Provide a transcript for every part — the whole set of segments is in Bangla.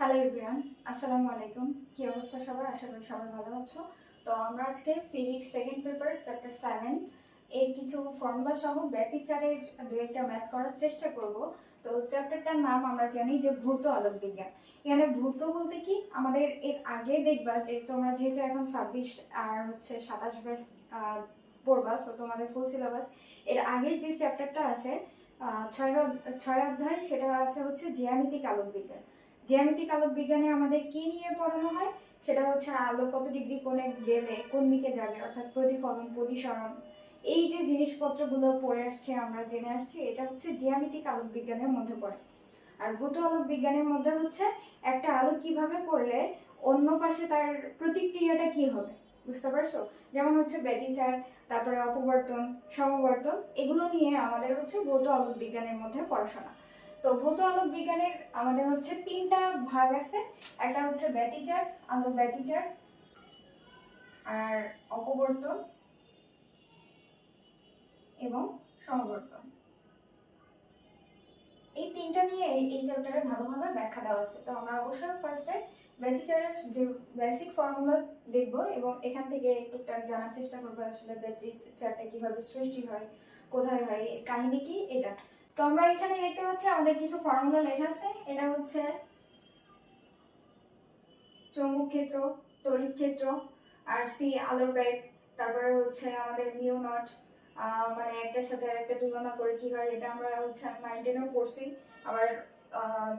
হ্যালো এভরিওয়ান, আসসালামু আলাইকুম। কি অবস্থা সবার? আশা করি সবাই ভালো আছো। তো আমরা আজকে ফিজিক্স সেকেন্ড পেপার চ্যাপ্টার 7 এর কিছু ফর্মুলা সহ ব্যতিচারের দু একটা ম্যাথ করার চেষ্টা করব। তো চ্যাপ্টারটার নাম আমরা জানি যে ভৌত আলোক বিজ্ঞান। এখানে ভৌত বলতে কি, আমাদের এর আগে দেখবা যে তোমরা যেহেতু এখন 26 আর 27 ব্যাচ পড়বা, সো তোমাদের ফুল সিলেবাস এর আগের যে চ্যাপ্টারটা আছে ছয় ছয় অধ্যায়, সেটা আছে জ্যামিতিক আলোক বিজ্ঞান। জ্যামিতিক আলোক বিজ্ঞানে আমাদের কি নিয়ে পড়ানো হয়, সেটা হচ্ছে আলো কত ডিগ্রি কোণে গেলে কোন দিকে যাবে, অর্থাৎ প্রতিফলন, প্রতিসরণ, এই যে জিনিসপত্রগুলো পড়ে আসছে, আমরা জেনে আসছি, এটা হচ্ছে জ্যামিতিক আলোক বিজ্ঞানের মধ্যে পড়ে। আর ভৌত আলোক বিজ্ঞানের মধ্যে হচ্ছে একটা আলো কিভাবে পড়লে অন্য পাশে তার প্রতিক্রিয়াটা কি হবে, বুঝতে পারছো? যেমন ব্যতিচার, তারপরে অপবর্তন, সমবর্তন, এগুলো নিয়ে আমাদের ভৌত আলোক বিজ্ঞানের মধ্যে পড়াশোনা। তো ভৌত আলোক বিজ্ঞানের আমাদের তিনটা ভাগ আছে। একটা ব্যতিচার, আলোক ব্যতিচার, আর অপবর্তন এবং সমবর্তন। এই তিনটা নিয়ে এই চ্যাপ্টারে ভালোভাবে ব্যাখ্যা দেওয়া আছে। তো আমরা অবশ্যই ফার্স্টে ব্যতিচারের যে বেসিক ফর্মুলা দেখব এবং এখান থেকে টুকটাক জানার চেষ্টা করবো আসলে ব্যতিচারটা কিভাবে সৃষ্টি হয়, কোথায় হয়, কাহিনী কি, এটা। তো আমরা এখানে দেখতে পাচ্ছি আমাদের কিছু ফর্মুলা লেখা আছে। এটা চৌম্বক ক্ষেত্র, তড়িৎ ক্ষেত্র, আর সি আলোর বেগ, তারপরে আমাদের মিউ নট, মানে একটার সাথে আরেকটা তুলনা করে কি হয়, এটা আমরা 9-10-এও পড়ছি, আবার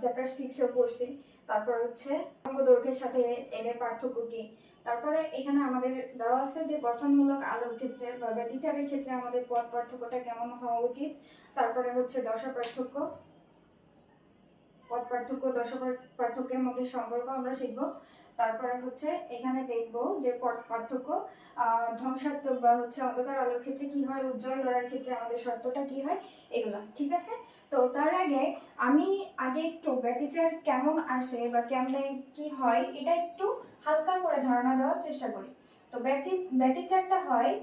চ্যাপ্টার 6-এও পড়ছি। তারপর তরঙ্গ দৈর্ঘ্যের সাথে এদের পার্থক্য কি। তারপরে এখানে আমাদের দেওয়া আছে যে গঠনমূলক আলোর ক্ষেত্রে বা ব্যতিচারের ক্ষেত্রে আমাদের পথ পার্থক্যটা কেমন হওয়া উচিত। তারপরে দশা পার্থক্য, পথ পার্থক্য, দশা পার্থক্যের মধ্যে সম্পর্ক আমরা শিখব। তারপরে এখানে দেখব যে পথ পার্থক্য ধ্বংসাত্মক বা অন্ধকার আলোর ক্ষেত্রে কি হয়, উজ্জ্বল ডোরার ক্ষেত্রে আমাদের শর্তটা কি হয়, এগুলা ঠিক আছে। তো তার আগে আমি একটু ব্যতিচার কেমন আসে বা কেমনে কি হয় এটা একটু হালকা করে ধারণা দেওয়ার চেষ্টা করি। তো ব্যতিচারটা হয়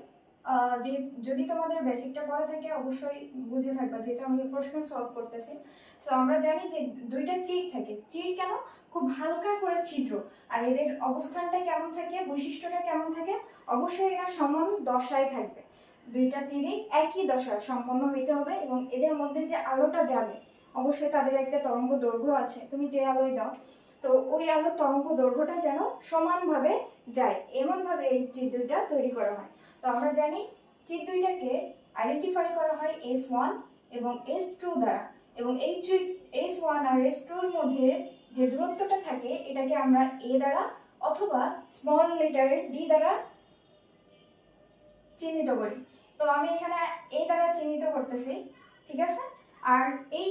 যে, যদি তোমাদের বেসিকটা পড়া থাকে অবশ্যই বুঝে থাকবা, যেহেতু আমি প্রশ্ন সলভ করতেছি। সো আমরা জানি যে দুইটা চির থাকে। চির কেন? খুব হালকা করে ছিদ্র। আর এদের অবস্থানটা কেমন থাকে, বৈশিষ্ট্যটা কেমন থাকে? অবশ্যই এরা সমান দশায় থাকবে। দুইটা চিরই একই দশা সম্পন্ন হইতে হবে এবং এদের মধ্যে যে আলোটা যাবে অবশ্যই তাদের একটা তরঙ্গ দৈর্ঘ্য আছে। তুমি যে আলোয় দাও, তো ওই আলোর তরঙ্গ দৈর্ঘ্যটা যেন সমানভাবে যায়, এমনভাবে এই চির দুইটা তৈরি করা হয়। তো আমরা জানি চির দুইটাকে আইডেন্টিফাই করা হয় S1 এবং S2 দ্বারা, এবং এই S1 আর S2 এর মধ্যে যে দূরত্বটা থাকে এটাকে আমরা A দ্বারা অথবা স্মল লেটারের D দ্বারা চিহ্নিত করি। তো আমি এখানে A দ্বারা চিহ্নিত করতেছি, ঠিক আছে। আর এই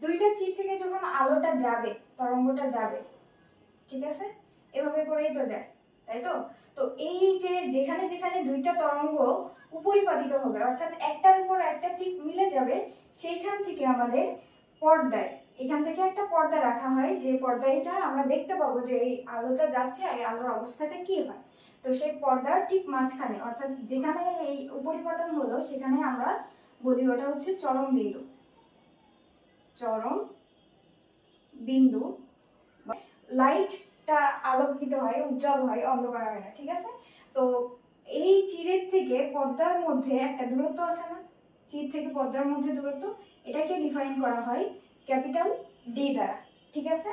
দুইটা চির থেকে যখন আলোটা যাবে, তরঙ্গটা যাবে, ঠিক আছে, এভাবে করেই তো যায়, তাই তো। তো এই যে যেখানে যেখানে দুইটা তরঙ্গ উপরিপাতিত হবে, অর্থাৎ একটার উপর একটা ঠিক মিলে যাবে, সেইখান থেকে আমাদের পর্দায়, এখান থেকে একটা পর্দা রাখা হয়, যে পর্দাটা আমরা দেখতে পাবো যে এই আলোটা যাচ্ছে, এই আলোর অবস্থাটা কি হয়। তো সেই পর্দার ঠিক মাঝখানে, অর্থাৎ যেখানে এই উপরিপাতন হলো, সেখানে আমরা বলি ওটা চরম বিন্দু। চরম বিন্দু, লাইটটা আলোকিত হয়, উজ্জ্বল হয়, অন্ধকার হয় না, ঠিক আছে। তো এই চিরের থেকে পর্দার মধ্যে একটা দূরত্ব আছে না, চির থেকে পর্দার মধ্যে দূরত্ব, এটাকে ডিফাইন করা হয় ক্যাপিটাল ডি দ্বারা, ঠিক আছে।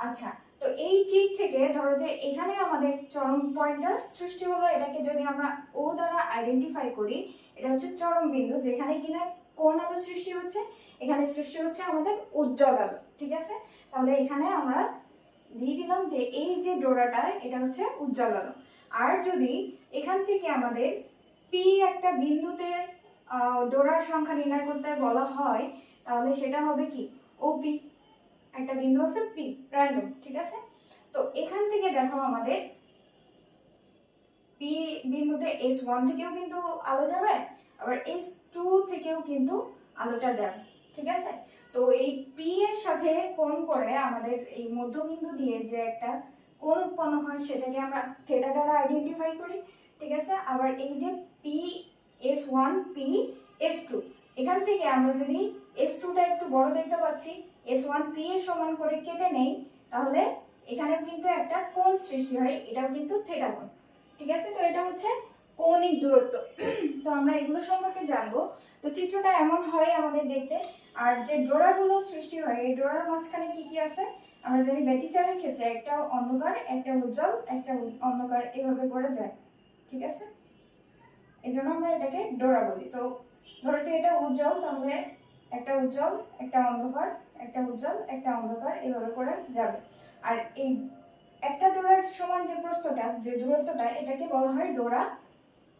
আচ্ছা, তো এই চির থেকে ধরো যে এখানে আমাদের চরম পয়েন্টটা সৃষ্টি হলো, এটাকে যদি আমরা ও দ্বারা আইডেন্টিফাই করি, এটা চরম বিন্দু, যেখানে কিনা কোন আলো সৃষ্টি হচ্ছে, এখানে সৃষ্টি হচ্ছে আমাদের উজ্জ্বল আলো, ঠিক আছে। তাহলে এখানে আমরা দিয়ে দিলাম যে এই যে ডোরাটা, এটা উজ্জ্বল আলো। আর যদি এখান থেকে আমাদের পি একটা বিন্দুতে ডোরার সংখ্যা নির্ণয় করতে বলা হয়, তাহলে সেটা হবে কি, ওপি। একটা বিন্দু আছে পি, র্যান্ডম, ঠিক আছে। তো এখান থেকে দেখো আমাদের পি বিন্দুতে S1 থেকেও কিন্তু আলো যাবে, আবার S2 থেকেও কিন্তু আলোটা যাবে, ঠিক আছে। তো এই পি এর সাথে কোণ করে আমাদের এই মধ্যবিন্দু দিয়ে যে একটা কোণ উৎপন্ন হয়, সেটাকে আমরা থিটা দ্বারা আইডেন্টিফাই করি, ঠিক আছে। আবার এই যে পি S1 পি S2, এখান থেকে আমরা যদি S2টা একটু বড় দেখতে পাচ্ছি, S1 পি এর সমান করে কেটে নেই, তাহলে এখানেও কিন্তু একটা কোণ সৃষ্টি হয়, এটাও কিন্তু থিটা কোণ। ঠিক আছে, তো এটা হচ্ছে কৌণিক দূরত্ব। তো আমরা এগুলো সম্পর্কে জানবো। তো চিত্রটা এমন হয় আমাদের দেখতে। আর যে ডোরাগুলো সৃষ্টি হয়, এই ডোরার মাঝখানে কি কি আছে আমরা জানি। ব্যতিচারের ক্ষেত্রে একটা অন্ধকার, একটা উজ্জ্বল, একটা অন্ধকার, এভাবে করে যায়। ঠিক আছে, এই জন্য আমরা এটাকে ডোরা বলি। তো ধরো যে এটা উজ্জ্বল, তাহলে একটা উজ্জ্বল, একটা অন্ধকার, একটা উজ্জ্বল, একটা অন্ধকার, এভাবে করে যাবে। আর এই একটা ডোরার সমান যে প্রস্থটা, যে দূরত্বটা, এটাকে বলা হয় ডোরা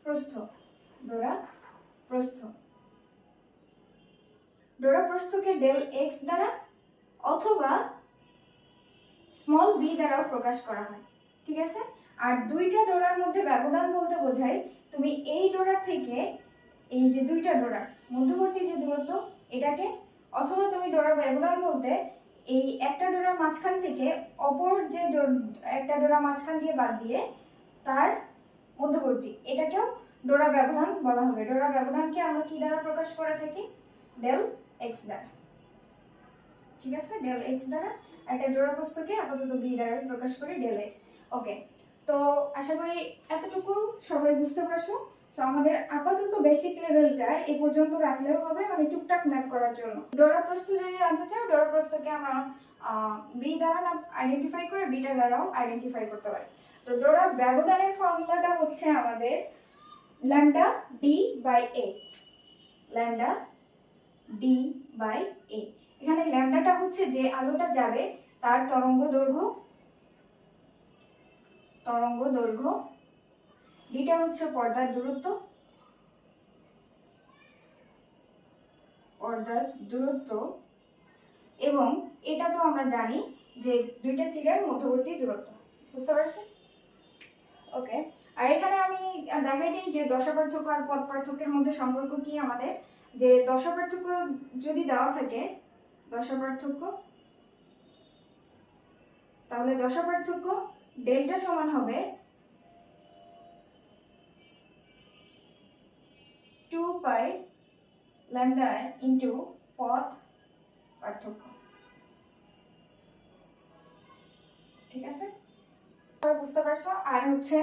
প্রস্থ। ডোরা প্রস্থ। ডোরা প্রস্থকে ডেল এক্স দ্বারা অথবা স্মল বি দ্বারাও প্রকাশ করা হয়। ঠিক আছে, আর দুইটা ডোরার মধ্যে ব্যবধান বলতে বোঝায় তুমি এই ডোরার থেকে এই যে দুইটা ডোরার মধ্যবর্তী যে দূরত্ব এটাকে, অথবা তুমি ডোরার ব্যবধান বলতে এই একটা ডোরার মাঝখান থেকে অপর যে একটা ডোরা মাঝখান দিয়ে বাদ দিয়ে তার মধ্যবর্তী, এটাকেও ডোরা ব্যবধান বলা হবে। ডোরা ব্যবধানকে আমরা কি দ্বারা প্রকাশ করে থাকি? ডেল এক্স দ্বারা। ঠিক আছে, ডেল এক্স দ্বারা। একটা ডোরা প্রস্থকে আপাতত বি দ্বারা প্রকাশ করি, ডেল এক্স। ওকে, তো আশা করি এতটুকু সবাই বুঝতে পারছো। সো আমাদের আপাতত বেসিক লেভেলটা এই পর্যন্ত রাখলেও হবে, মানে টুকটাক ম্যাথ করার জন্য। ডোরা প্রস্থ যদি জানতে চাও, ডোরা প্রস্থকে আমরা বি দ্বারা আইডেন্টিফাই করে বিটা দ্বারাও আইডেন্টিফাই করতে পারি। তো ডোরা ব্যবধানের ফর্মুলাটা হচ্ছে আমাদের lambda D by A. Lambda D by A. এখানে ল্যামডাটা হচ্ছে যে আলোটা যাবে তার তরঙ্গ দৈর্ঘ্য, তরঙ্গ দৈর্ঘ্য। ডিটা হচ্ছে পর্দার দূরত্ব, পর্দার দূরত্ব। এবং এটা তো আমরা জানি যে দুইটা চিরের মধ্যবর্তী দূরত্ব। বুঝতে পারছি? ওকে, আর এখানে আমি দেখাই দিই যে দশা পার্থক্য আর পথ পার্থক্যের মধ্যে সম্পর্ক কি আমাদের। যে দশা পার্থক্য যদি দেওয়া থাকে, দশা পার্থক্য, তাহলে দশা পার্থক্য ডেল্টা সমান হবে 2 পাই ল্যামডা ইনটু পথ পার্থক্য। ঠিক আছে, বুঝতে পারছো? আর হচ্ছে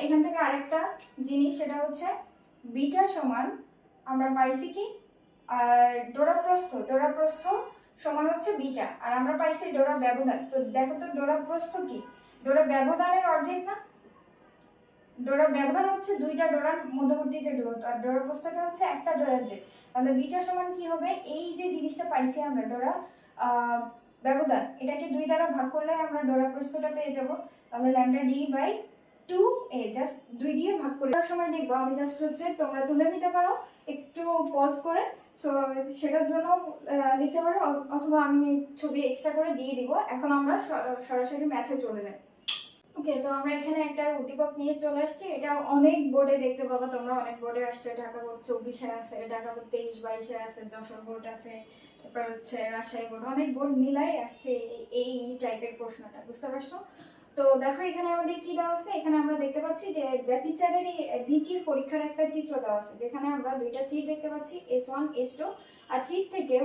এখান থেকে আরেকটা জিনিস, সেটা হচ্ছে বিটা সমান আমরা পাইছি কি ডোরা প্রস্থ। ডোরা প্রস্থ সমান হচ্ছে বিটা, আর আমরা পাইছি ডোরা ব্যবধান। তো দেখো তো ডোরা প্রস্থ কি? ডোরা ব্যবধানের অর্ধেক না? ডোরা ব্যবধান হচ্ছে দুইটা ডোরার মধ্যবর্তী যে দূরত্ব, আর ডোরা প্রস্থটা হচ্ছে একটা ডোরার যে। তাহলে বিটা সমান কি হবে? এই যে জিনিসটা পাইছি আমরা ডোরা ব্যবধান, এটাকে 2 দ্বারা ভাগ করলে আমরা ডোরা প্রস্থটা পেয়ে যাব। তাহলে lambda D by 2a, just 2 দিয়ে ভাগ করার সময় দেখবো আমি জাস্ট হচ্ছে তোমরা তুলে নিতে পারো একটু পজ করে। সো সেটার জন্য লিখতে পারো, অথবা আমি ছবি এক্সট্রা করে দিয়ে দিব। এখন আমরা সরাসরি ম্যাথে চলে যাই। ওকে, তো আমরা এখানে একটা উদ্দীপক নিয়ে চলে আসছি। এটা অনেক বোর্ডে দেখতে পাবো তোমরা, অনেক বোর্ডে আসছে। ঢাকা বোর্ড 24-এ আছে, ঢাকা বোর্ড 23-22-এ আছে, যশোর বোর্ড আছে, তারপর হচ্ছে রাজশাহী বোর্ড, অনেক বোর্ড মিলাই আসছে এই টাইপের প্রশ্নটা। বুঝতে পারছো? তো দেখো এখানে আমাদের কি দেওয়া আছে। এখানে আমরা দেখতে পাচ্ছি যে ব্যতিচারের দ্বিচির পরীক্ষার একটা চিত্র দেওয়া আছে, যেখানে আমরা দুইটা চির দেখতে পাচ্ছি, S1 S2। আর চির থেকে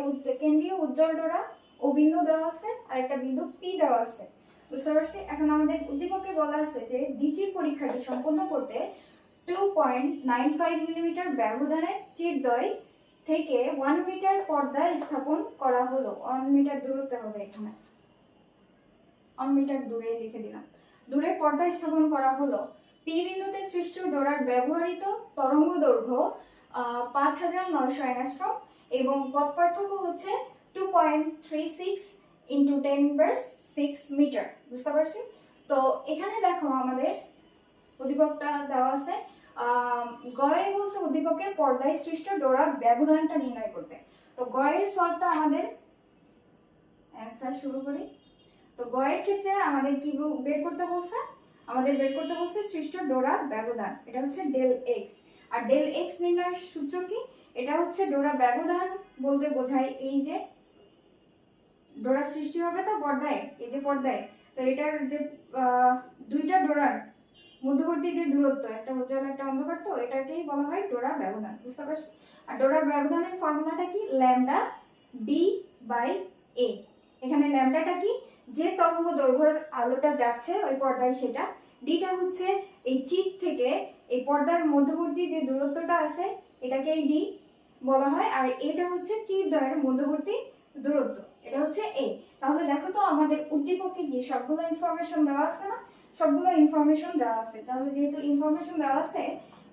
কেন্দ্রীয় উজ্জ্বল ডোরা ও বিন্দু দেওয়া আছে, আর একটা বিন্দু P দেওয়া আছে। বুঝতে পারছি? এখন আমাদের উদ্দীপকে বলা আছে যে দ্বিচির পরীক্ষাটি সম্পন্ন করতে 2.95 মিলিমিটার ব্যবধানে চিরদ্বয় থেকে 1 মিটার পর্দা স্থাপন করা হলো। 1 মিটার দূরত্ব হবে, এখানে 1 মিটার দূরে লিখে দিলাম। দূরে পর্দা স্থাপন করা হলো। পি বিন্দুতে সৃষ্ট ডোরার ব্যবহৃত তরঙ্গ দৈর্ঘ্য 5900 অ্যাংস্ট্রম এবং পথ পার্থক্য হচ্ছে 2.36 ইন্টু 10⁻6 মিটার। বুঝতে পারছি? তো এখানে দেখো আমাদের উদ্দীপকটা দেওয়া আছে। গয়ে বলছে উদ্দীপকের পর্দায় সৃষ্ট ডোরা ব্যবধানটা নির্ণয় করতে। তো গয়ের সলভটা আমাদের অ্যান্সার শুরু করি। তো গয়ের ক্ষেত্রে আমাদের কি বের করতে বলছে? আমাদের বের করতে বলছে সৃষ্ট ডোরা ব্যবধান, এটা হচ্ছে ডেল এক্স। আর ডেল এক্স নির্ণয়ের সূত্র কি? এটা হচ্ছে ডোরা ব্যবধান বলতে বোঝায় এই যে ডোরা সৃষ্টি হবে তো পর্দায়, এই যে পর্দায়, তো এটার যে দুইটা ডোরার মধ্যবর্তী যে দূরত্ব, একটা উজ্জ্বল একটা অন্ধকার, তো এটাকেই বলা হয় ডোরা ব্যবধান। বুঝতে পারছো? আর ডোরা ব্যবধানের ফর্মুলাটা কি? Lambda D by A. এখানে ল্যামডাটা কি? যে তরঙ্গ দৈর্ঘ্যের আলোটা যাচ্ছে ওই পর্দায় সেটা, ডিটা হচ্ছে এই চিপ থেকে এই পর্দার মধ্যবর্তী যে দূরত্বটা আছে এটাকে ডি বলা হয়, আর এটা হচ্ছে চিপ দ্বয়ের মধ্যবর্তী দূরত্ব, এটা হচ্ছে এ। তাহলে দেখো তো আমাদের উদ্দীপকে কি সবগুলো ইনফরমেশন দেওয়া আছে না? সবগুলো ইনফরমেশন দেওয়া আছে। তাহলে যেহেতু ইনফরমেশন দেওয়া আছে,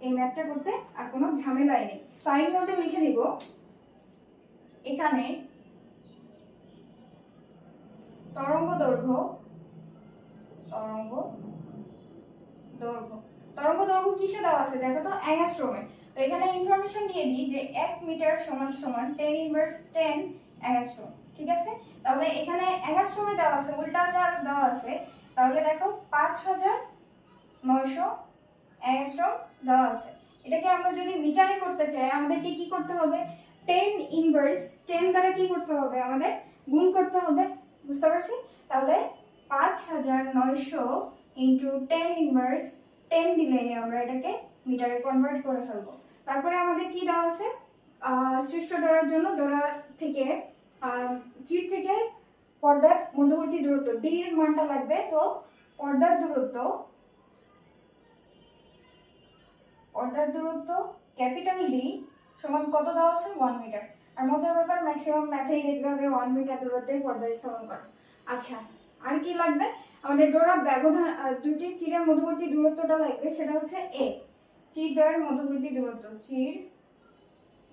এই ম্যাথটা করতে আর কোনো ঝামেলাই নেই। সাইড নোটে লিখে দিব এখানে তরঙ্গ দৈর্ঘ্য, তরঙ্গ দৈর্ঘ্য, তরঙ্গ দৈর্ঘ্য কিসে দেওয়া আছে দেখো তো, অ্যাংস্ট্রোমে। তো এখানে ইনফরমেশন দিয়ে দিই যে 1 মিটার সমান সমান 10 ইনভার্স 10 অ্যাংস্ট্রোম, ঠিক আছে? তাহলে এখানে অ্যাংস্ট্রোমে দেওয়া আছে, উল্টাটা দেওয়া আছে। তাহলে দেখো 5900 অ্যাংস্ট্রোম দেওয়া আছে। এটাকে আমরা যদি মিটারে করতে চাই আমাদেরকে কি করতে হবে? 10 ইনভার্স 10 দ্বারা কি করতে হবে? আমাদের গুণ করতে হবে, বুঝতে পারছি? তাহলে 5900 ইন্টু 10 ইনভার্স 10 দিলেই আমরা এটাকে মিটারে কনভার্ট করে ফেলবো। তারপরে আমাদের কি দেওয়া আছে? সৃষ্ট ডোরার জন্য ডোরা থেকে চিপ থেকে পর্দার মধ্যবর্তী দূরত্ব ডি এর মানটা লাগবে। তো পর্দার দূরত্ব ক্যাপিটাল ডি সমান কত দেওয়া আছে? 1 মিটার। আর মজার ব্যাপার, ম্যাক্সিমাম ম্যাথেই দেখবে হবে 1 মিটার দূরত্বে পর্দা স্থাপন করা। আচ্ছা, আর কি লাগবে? আমাদের ডোরা ব্যবধান, দুটি চিরের মধ্যবর্তী দূরত্বটা লাগবে, সেটা হচ্ছে এ, চির দ্বয়ের মধ্যবর্তী দূরত্ব, চির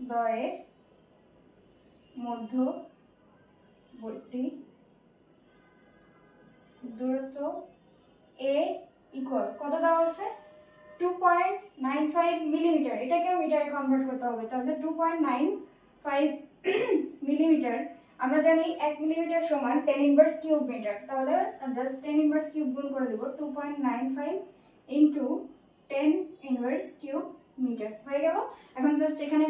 দ্বয়ের মধ্যবর্তী দূরত্ব এ ইকুয়াল কত দেওয়া আছে? 2.95 মিলিমিটার। এটাকেও মিটারে কনভার্ট করতে হবে। তাহলে 2.95 মিলিমিটার, আমরা জানি 1 মিলিমিটার সমান 10 ইনভার্স কিউব মিটার। তাহলে জাস্ট 10 ইনভার্স কিউব গুণ করে দেব, 2.95 ইনটু 10 ইনভার্স কিউব মিটার হয়ে গেল। এখন জাস্ট এখানে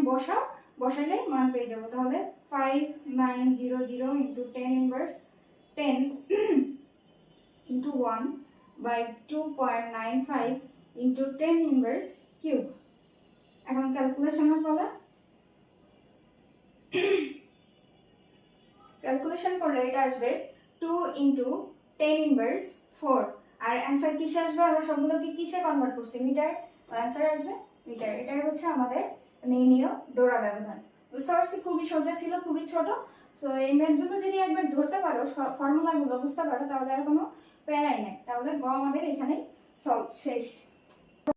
বসাইলে মান পেয়ে যাব। তাহলে 5900 into 10 inverse 10 into 1 by 2.95 into 10 inverse cube. এখন ক্যালকুলেশনের পালা। ক্যালকুলেশন করলে এটা আসবে 2 ইন্টু 10 ইনভার্স 4। আর অ্যান্সার কিসে আসবে? আমরা সবগুলোকে কিসে কনভার্ট করছি? মিটার। অ্যান্সার আসবে মিটার। এটাই হচ্ছে আমাদের নির্ণীয় ডোরা ব্যবধান। বুঝতে পারছি? খুবই সোজা ছিল, খুবই ছোট। সো এই ম্যাথগুলো যদি একবার ধরতে পারো, ফর্মুলাগুলো বুঝতে পারো, তাহলে আর কোনো প্যারাই নাই। তাহলে গ আমাদের এখানেই সলভ, শেষ।